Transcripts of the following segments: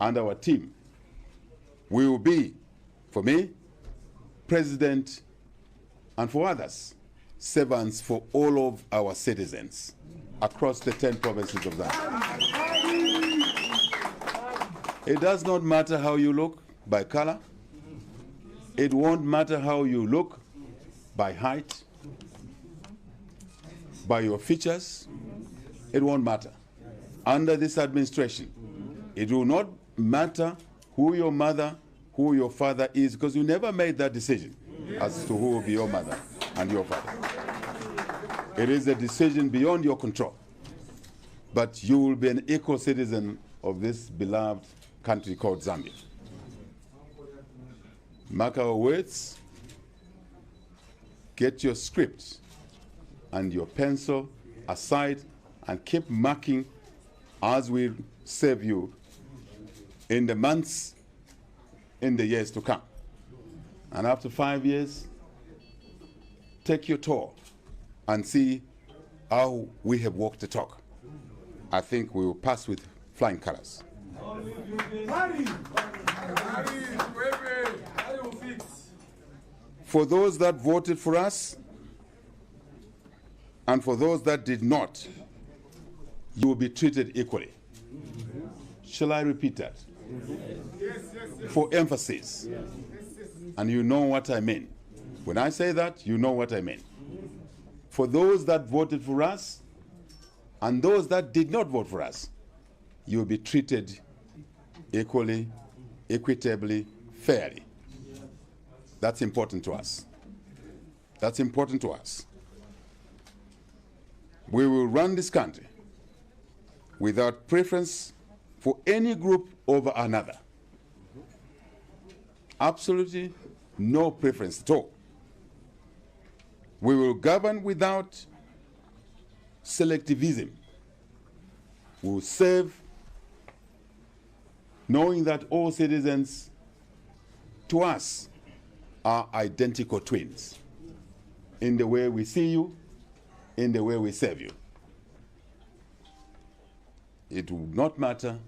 and our team, we will be, for me, president, and for others, servants for all of our citizens across the 10 provinces of Zambia. It does not matter how you look by color. It won't matter how you look by height, by your features. It won't matter. Under this administration, it will not matter who your mother, who your father is, because you never made that decision as to who will be your mother and your father. It is a decision beyond your control. But you will be an equal citizen of this beloved country called Zambia. Mark our words, get your script and your pencil aside and keep marking as we serve you in the months, in the years to come. And after 5 years, take your tour and see how we have walked the talk. I think we will pass with flying colors. For those that voted for us, and for those that did not, you will be treated equally. Shall I repeat that? For emphasis. And you know what I mean. When I say that, you know what I mean. For those that voted for us, and those that did not vote for us, you will be treated equally, equitably, fairly. That's important to us. That's important to us. We will run this country without preference for any group over another. Absolutely no preference at all. We will govern without selectivism. We will serve knowing that all citizens to us are identical twins in the way we see you, in the way we serve you. It will not matter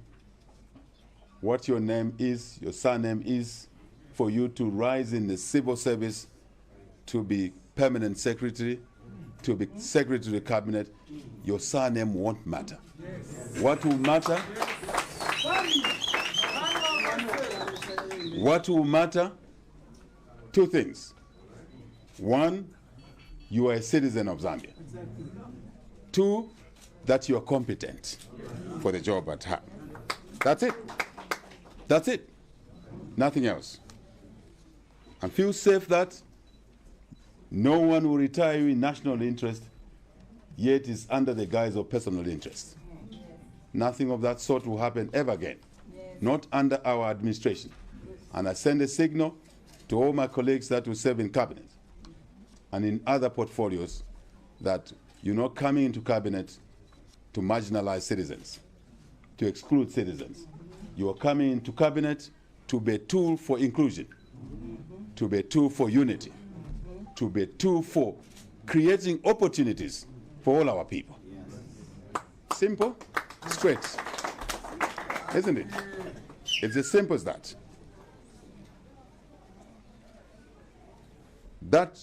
what your name is, your surname is, for you to rise in the civil service, to be permanent secretary, to be secretary to the cabinet. Your surname won't matter. What will matter? What will matter? Two things. One, you are a citizen of Zambia. Two, that you are competent for the job at hand. That's it. That's it. Nothing else. And feel safe that no one will retire you in national interest, yet is under the guise of personal interest. Nothing of that sort will happen ever again. Not under our administration. And I send a signal to all my colleagues that will serve in cabinet and in other portfolios that you're not coming into cabinet to marginalize citizens, to exclude citizens. You are coming into cabinet to be a tool for inclusion, to be a tool for unity, to be a tool for creating opportunities for all our people. Simple, straight, isn't it? It's as simple as that. That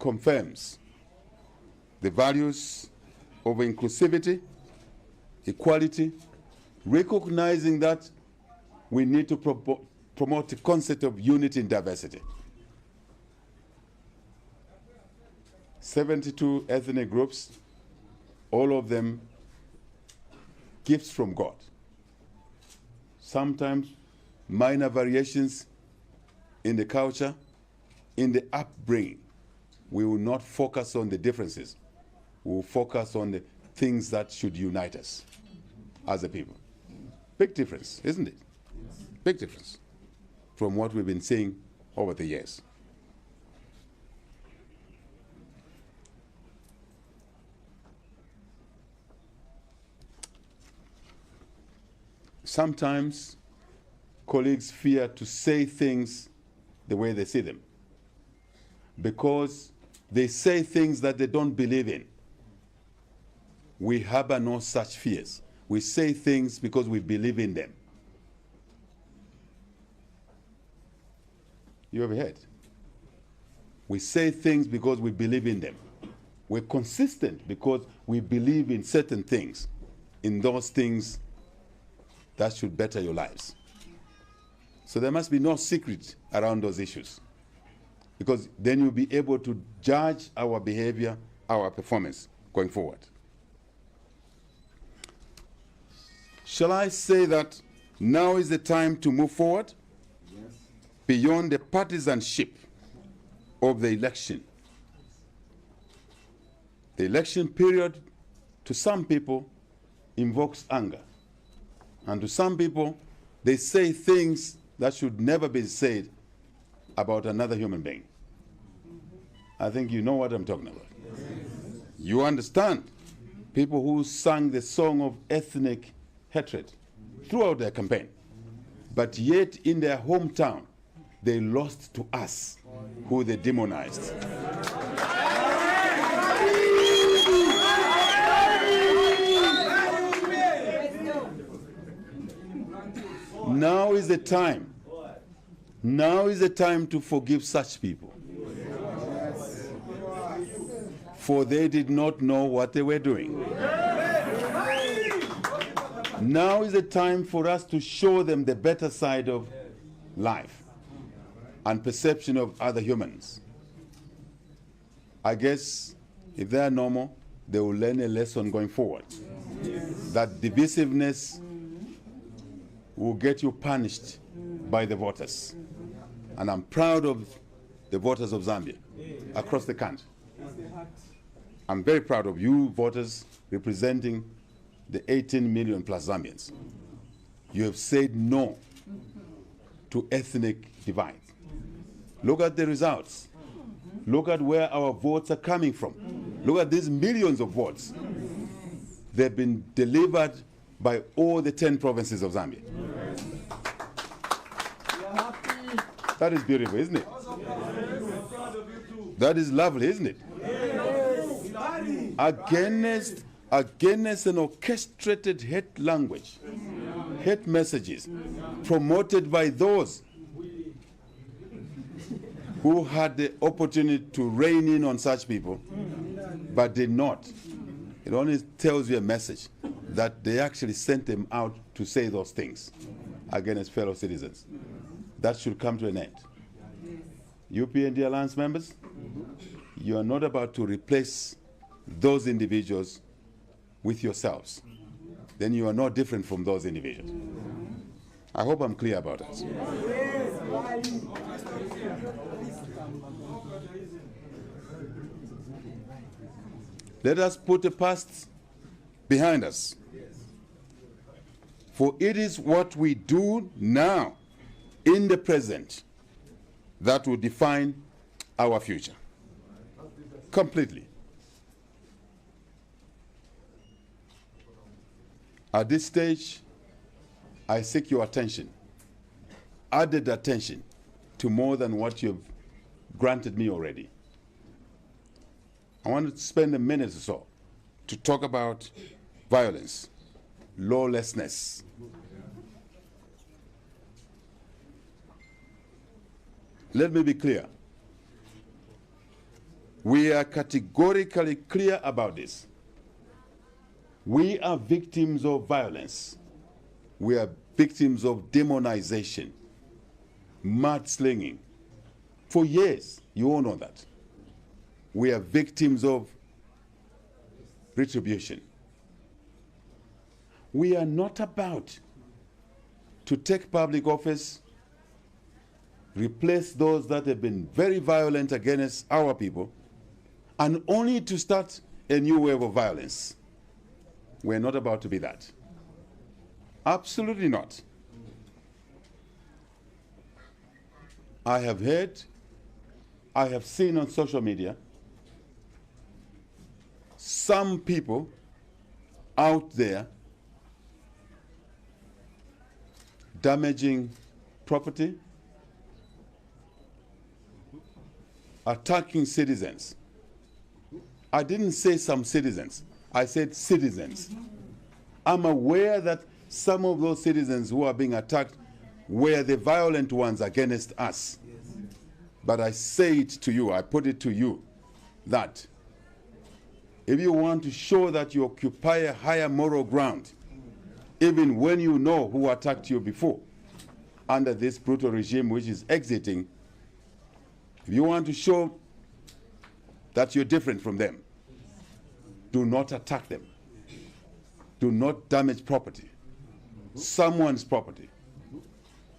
confirms the values of inclusivity, equality, recognizing that we need to promote the concept of unity in diversity. 72 ethnic groups, all of them gifts from God. Sometimes minor variations in the culture, in the upbringing. We will not focus on the differences. We will focus on the things that should unite us as a people. Big difference, isn't it? Big difference from what we've been seeing over the years. Sometimes colleagues fear to say things the way they see them, because they say things that they don't believe in. We harbor no such fears. We say things because we believe in them. You have heard. We say things because we believe in them. We're consistent because we believe in certain things, in those things that should better your lives. So there must be no secret around those issues, because then you'll be able to judge our behavior, our performance going forward. Shall I say that now is the time to move forward? Yes. Beyond the partisanship of the election? The election period, to some people, invokes anger. And to some people, they say things that should never be said about another human being. I think you know what I'm talking about. Yes. You understand people who sang the song of ethnic hatred throughout their campaign, but yet in their hometown, they lost to us, who they demonized. Now is the time. Now is the time to forgive such people. For they did not know what they were doing. Now is the time for us to show them the better side of life and perception of other humans. I guess if they are normal, they will learn a lesson going forward. That divisiveness will get you punished by the voters. And I'm proud of the voters of Zambia across the country. I'm very proud of you voters representing the 18 million plus Zambians. You have said no to ethnic divide. Look at the results. Look at where our votes are coming from. Look at these millions of votes. They've been delivered by all the 10 provinces of Zambia. That is beautiful, isn't it? That is lovely, isn't it? Against an orchestrated hate language, hate messages promoted by those who had the opportunity to rein in on such people, but did not. It only tells you a message that they actually sent them out to say those things against fellow citizens. That should come to an end. UPND Alliance members, you are not about to replace those individuals with yourselves. Then you are no different from those individuals. I hope I'm clear about that. Let us put the past behind us. For it is what we do now, in the present, that will define our future. Completely. At this stage, I seek your attention, added attention, to more than what you've granted me already. I want to spend a minute or so to talk about violence, lawlessness. Let me be clear. We are categorically clear about this. We are victims of violence. We are victims of demonization, mudslinging. For years, you all know that. We are victims of retribution. We are not about to take public office, replace those that have been very violent against our people, and only to start a new wave of violence. We're not about to be that. Absolutely not. I have heard, I have seen on social media, some people out there damaging property, attacking citizens. I didn't say some citizens, I said citizens. I'm aware that some of those citizens who are being attacked were the violent ones against us. But I say it to you, I put it to you, that if you want to show that you occupy a higher moral ground, even when you know who attacked you before, under this brutal regime which is exiting, if you want to show that you're different from them, do not attack them. Do not damage property, someone's property.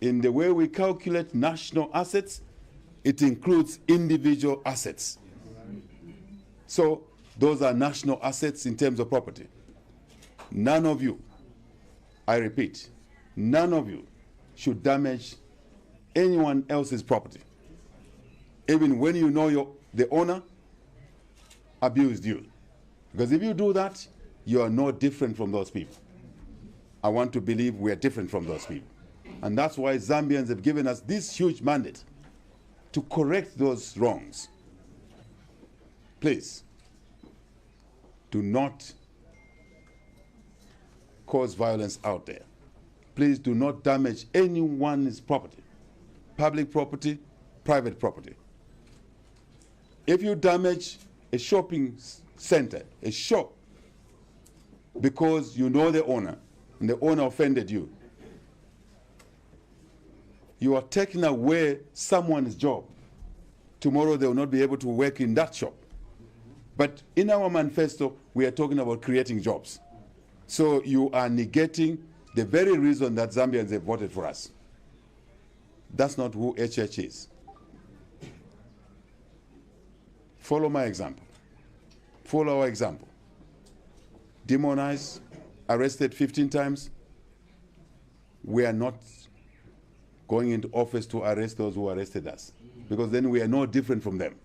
In the way we calculate national assets, it includes individual assets. So those are national assets in terms of property. None of you, I repeat, none of you should damage anyone else's property. Even when you know the owner abused you. Because if you do that, you are no different from those people. I want to believe we are different from those people. And that's why Zambians have given us this huge mandate to correct those wrongs. Please, do not cause violence out there. Please do not damage anyone's property, public property, private property. If you damage a shopping center, a shop, because you know the owner, and the owner offended you, you are taking away someone's job. Tomorrow they will not be able to work in that shop. But in our manifesto, we are talking about creating jobs. So you are negating the very reason that Zambians have voted for us. That's not who HH is. Follow my example. Follow our example. Demonized, arrested 15 times. We are not going into office to arrest those who arrested us, because then we are no different from them.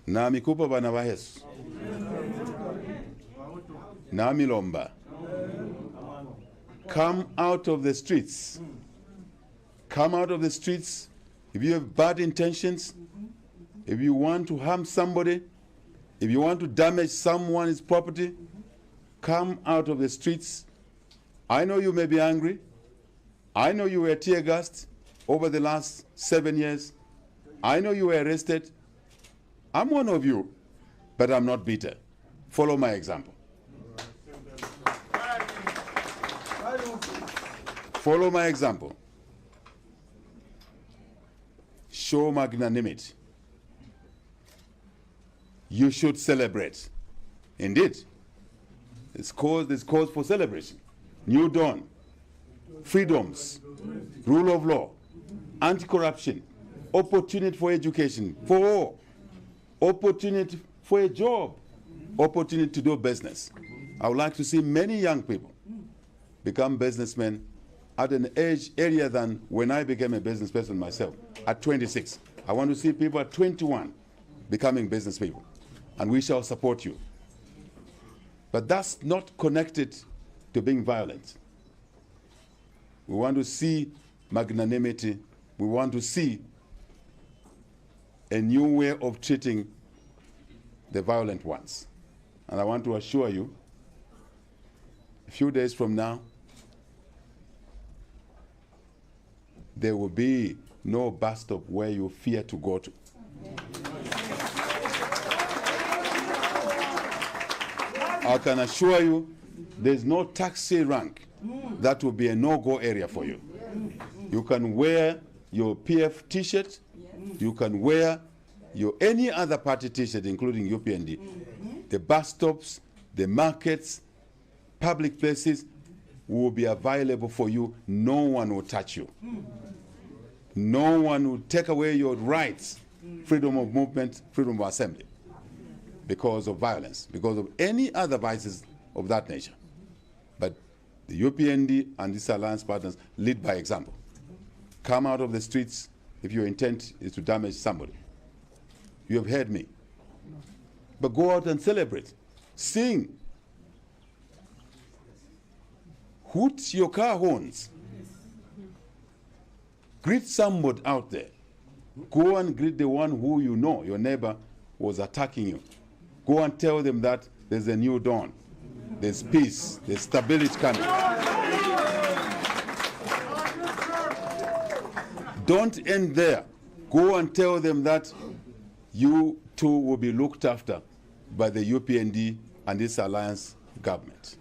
Nami kupa bana bahesu. Nami lomba. Come out of the streets. Come out of the streets. If you have bad intentions, if you want to harm somebody, if you want to damage someone's property, come out of the streets. I know you may be angry. I know you were tear gassed over the last 7 years. I know you were arrested. I'm one of you, but I'm not bitter. Follow my example. Follow my example. Show magnanimity. You should celebrate. Indeed. There's cause for celebration. New dawn, freedoms, rule of law, anti-corruption, opportunity for education for all, opportunity for a job, opportunity to do business. I would like to see many young people become businessmen at an age earlier than when I became a business person myself, at 26. I want to see people at 21 becoming business people, and we shall support you. But that's not connected to being violent. We want to see magnanimity. We want to see a new way of treating the violent ones. And I want to assure you, a few days from now, there will be no bus stop where you fear to go to. I can assure you, there's no taxi rank that will be a no-go area for you. You can wear your PF t-shirt, you can wear your any other party t-shirt, including UPND. The bus stops, the markets, public places will be available for you. No one will touch you. No one will take away your rights, freedom of movement, freedom of assembly, because of violence, because of any other vices of that nature. But the UPND and these alliance partners lead by example. Come out of the streets if your intent is to damage somebody. You have heard me. But go out and celebrate. Sing. Hoot your car horns. Greet somebody out there. Go and greet the one who you know, your neighbor, was attacking you. Go and tell them that there's a new dawn. there's peace, there's stability coming. Don't end there. Go and tell them that you too will be looked after by the UPND and this alliance government.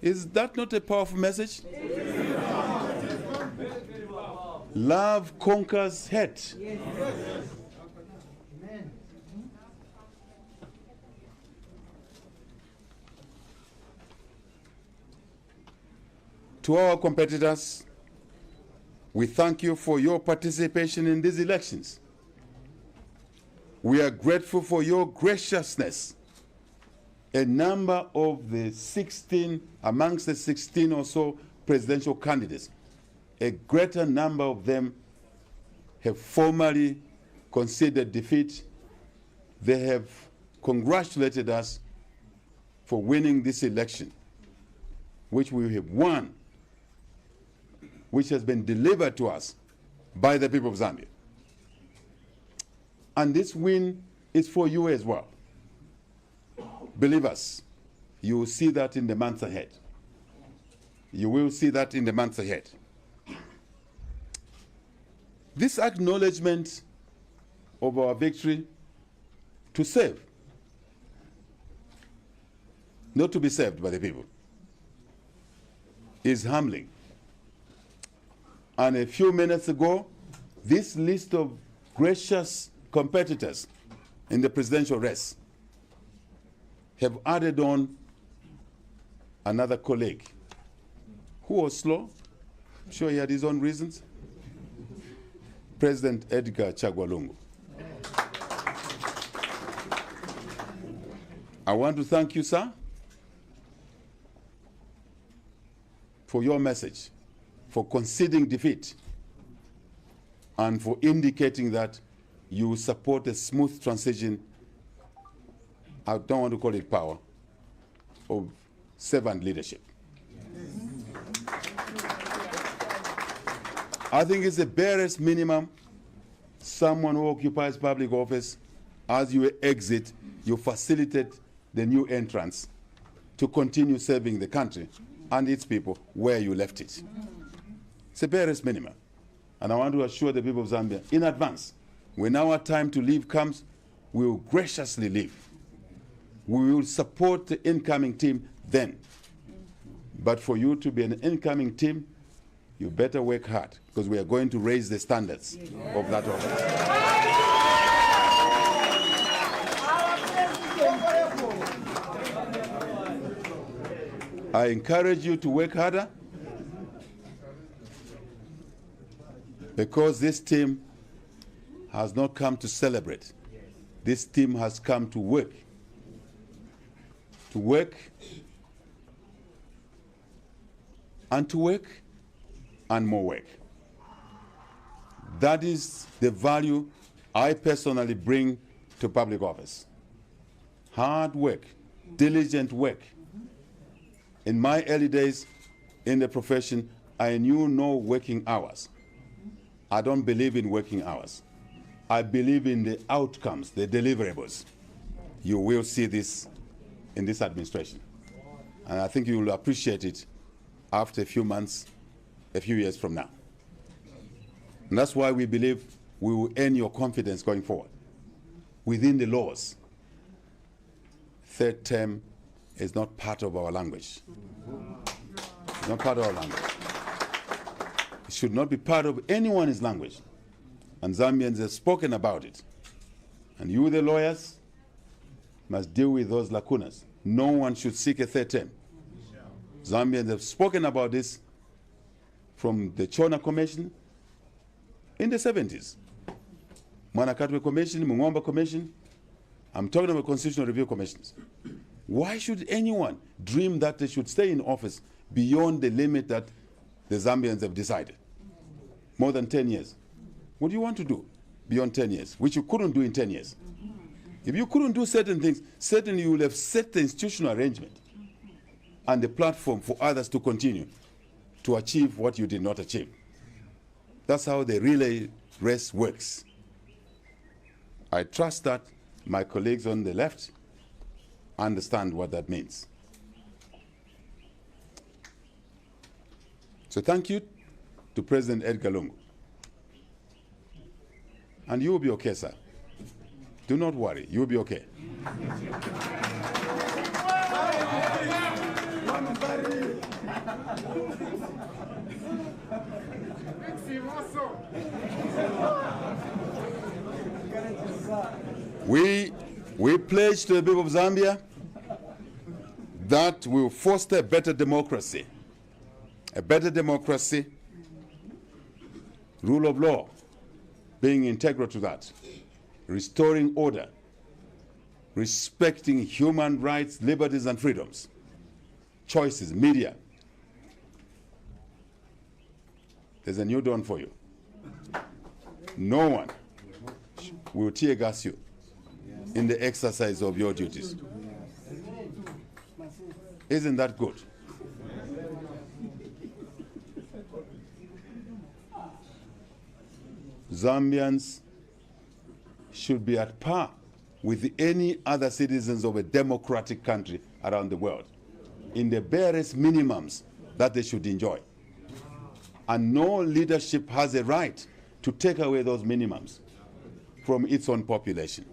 Is that not a powerful message? Love conquers hate. To our competitors, we thank you for your participation in these elections. We are grateful for your graciousness. A number of the 16, amongst the 16 or so presidential candidates, a greater number of them have formally conceded defeat. They have congratulated us for winning this election, which we have won, which has been delivered to us by the people of Zambia. And this win is for you as well. Believe us, you will see that in the months ahead. You will see that in the months ahead. This acknowledgement of our victory to save, not to be saved by the people, is humbling. And a few minutes ago, this list of gracious competitors in the presidential race have added on another colleague who was slow. I'm sure he had his own reasons. President Edgar Chagwa. I want to thank you, sir, for your message, for conceding defeat, and for indicating that you support a smooth transition, I don't want to call it power, of servant leadership. I think it's the barest minimum. Someone who occupies public office, as you exit, you facilitate the new entrants to continue serving the country and its people where you left it. It's the barest minimum. And I want to assure the people of Zambia in advance, when our time to leave comes, we will graciously leave. We will support the incoming team then. But for you to be an incoming team, you better work hard, because we are going to raise the standards of that office. I encourage you to work harder, because this team has not come to celebrate. This team has come to work. To work and to work and more work. That is the value I personally bring to public office. Hard work, diligent work. In my early days in the profession, I knew no working hours. I don't believe in working hours. I believe in the outcomes, the deliverables. You will see this in this administration. And I think you will appreciate it after a few months, a few years from now. And that's why we believe we will earn your confidence going forward. Within the laws, third term is not part of our language. It's not part of our language. It should not be part of anyone's language. And Zambians have spoken about it. And you, the lawyers, must deal with those lacunas. No one should seek a third term. Zambians have spoken about this from the Chona Commission in the 70s. Mwanakatwe Commission, Mungomba Commission. I'm talking about Constitutional Review Commissions. Why should anyone dream that they should stay in office beyond the limit that the Zambians have decided? More than 10 years. What do you want to do beyond 10 years, which you couldn't do in 10 years? If you couldn't do certain things, certainly you will have set the institutional arrangement and the platform for others to continue to achieve what you did not achieve. That's how the relay race works. I trust that my colleagues on the left understand what that means. So thank you to President Edgar Lungu. And you will be okay, sir. Do not worry, you will be okay. We pledge to the people of Zambia that we will foster a better democracy, rule of law being integral to that, restoring order, respecting human rights, liberties, and freedoms, choices, media. There's a new dawn for you. No one will tear gas you in the exercise of your duties. Isn't that good? Zambians should be at par with any other citizens of a democratic country around the world in the barest minimums that they should enjoy. And no leadership has a right to take away those minimums from its own population.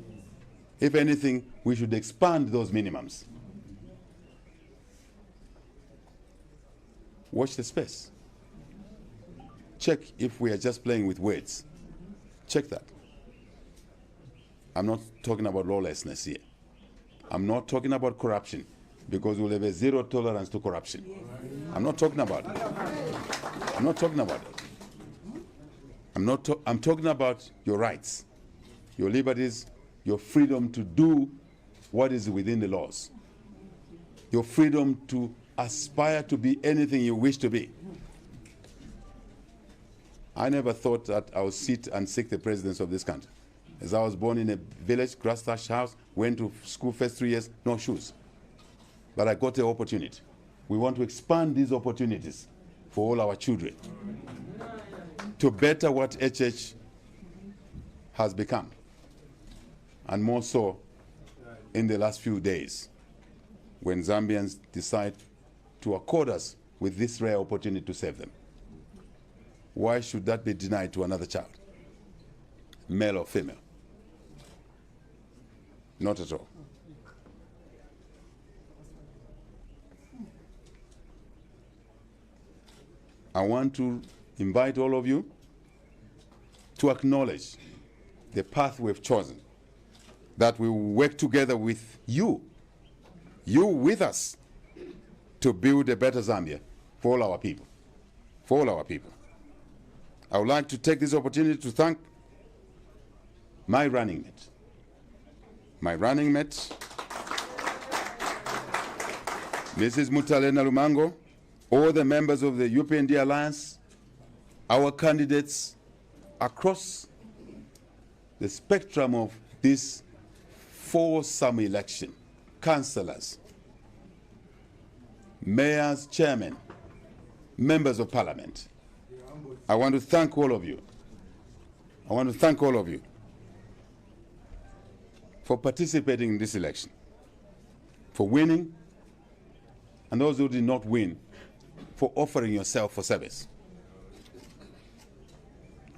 If anything, we should expand those minimums. Watch the space. Check if we are just playing with words. Check that. I'm not talking about lawlessness here. I'm not talking about corruption, because we'll have a zero tolerance to corruption. I'm not talking about it. I'm not talking about it. I'm talking about your rights, your liberties, your freedom to do what is within the laws, your freedom to aspire to be anything you wish to be. I never thought that I would sit and seek the presidency of this country. As I was born in a village, grass-thatched house, went to school first 3 years, no shoes. But I got the opportunity. We want to expand these opportunities for all our children to better what HH has become, and more so in the last few days when Zambians decide to accord us with this rare opportunity to save them. Why should that be denied to another child, male or female? Not at all. I want to invite all of you to acknowledge the path we've chosen, that we will work together with you with us, to build a better Zambia for all our people, for all our people. I would like to take this opportunity to thank my running mate, Mrs. Mutalena Lumango, all the members of the UPND Alliance, our candidates across the spectrum of this four-sum election, councillors, mayors, chairmen, members of parliament. I want to thank all of you. I want to thank all of you for participating in this election, for winning, and those who did not win, for offering yourself for service.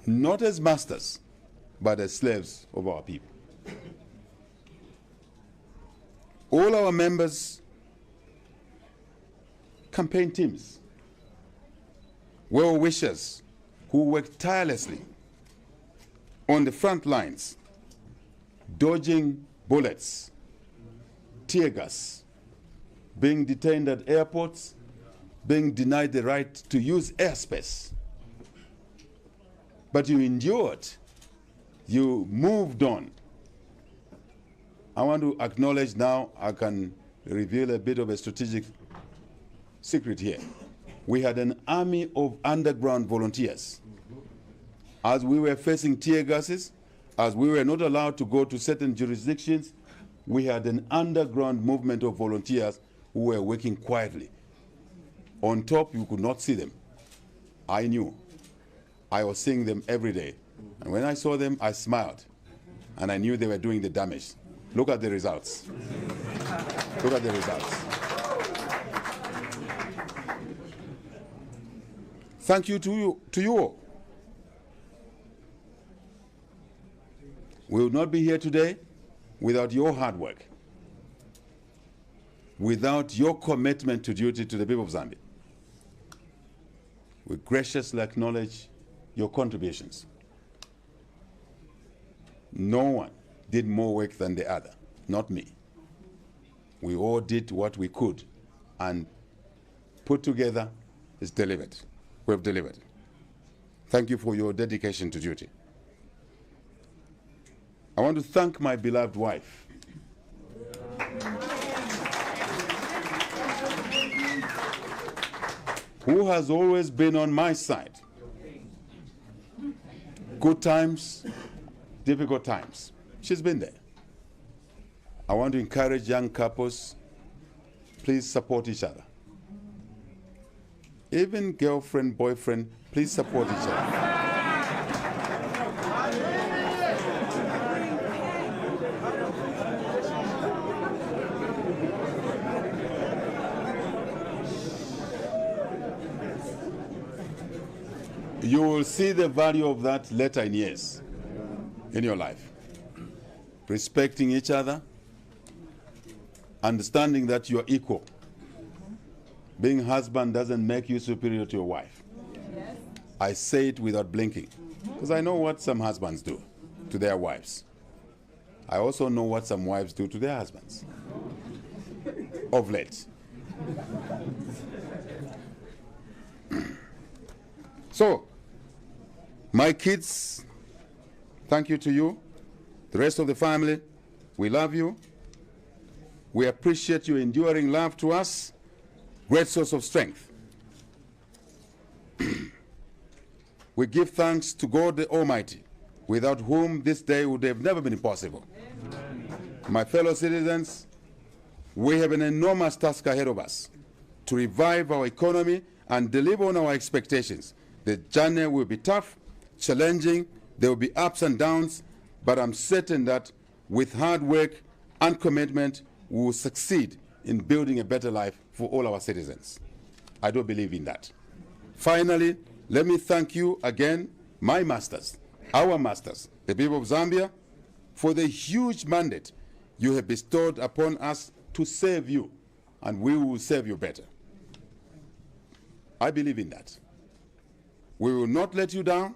Not as masters, but as slaves of our people. All our members, campaign teams, well-wishers who work tirelessly on the front lines, dodging bullets, tear gas, being detained at airports, being denied the right to use airspace. But you endured, you moved on. I want to acknowledge now, I can reveal a bit of a strategic secret here. We had an army of underground volunteers. As we were facing tear gases, as we were not allowed to go to certain jurisdictions, we had an underground movement of volunteers who were working quietly. On top, you could not see them. I knew. I was seeing them every day. And when I saw them, I smiled. And I knew they were doing the damage. Look at the results. Look at the results. Thank you to you all. We would not be here today without your hard work, without your commitment to duty to the people of Zambia. We graciously acknowledge your contributions. No one did more work than the other, not me. We all did what we could, and put together is delivered. We have delivered. Thank you for your dedication to duty. I want to thank my beloved wife. Who has always been on my side. Good times, difficult times. She's been there. I want to encourage young couples, please support each other. Even girlfriend, boyfriend, please support each other. You will see the value of that later in years in your life. Respecting each other, understanding that you are equal. Being husband doesn't make you superior to your wife. Yes. I say it without blinking, because I know what some husbands do to their wives. I also know what some wives do to their husbands of late. So, my kids, thank you to you. The rest of the family, we love you. We appreciate your enduring love to us. Great source of strength. We give thanks to God the Almighty, without whom this day would have never been possible. Amen. My fellow citizens, we have an enormous task ahead of us to revive our economy and deliver on our expectations. The journey will be tough, challenging, there will be ups and downs, but I'm certain that with hard work and commitment, we will succeed in building a better life for all our citizens. I do believe in that. Finally, let me thank you again, my masters, our masters, the people of Zambia, for the huge mandate you have bestowed upon us to serve you, and we will serve you better. I believe in that. We will not let you down.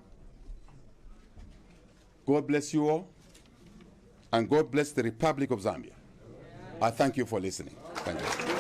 God bless you all, and God bless the Republic of Zambia. I thank you for listening. Thank you.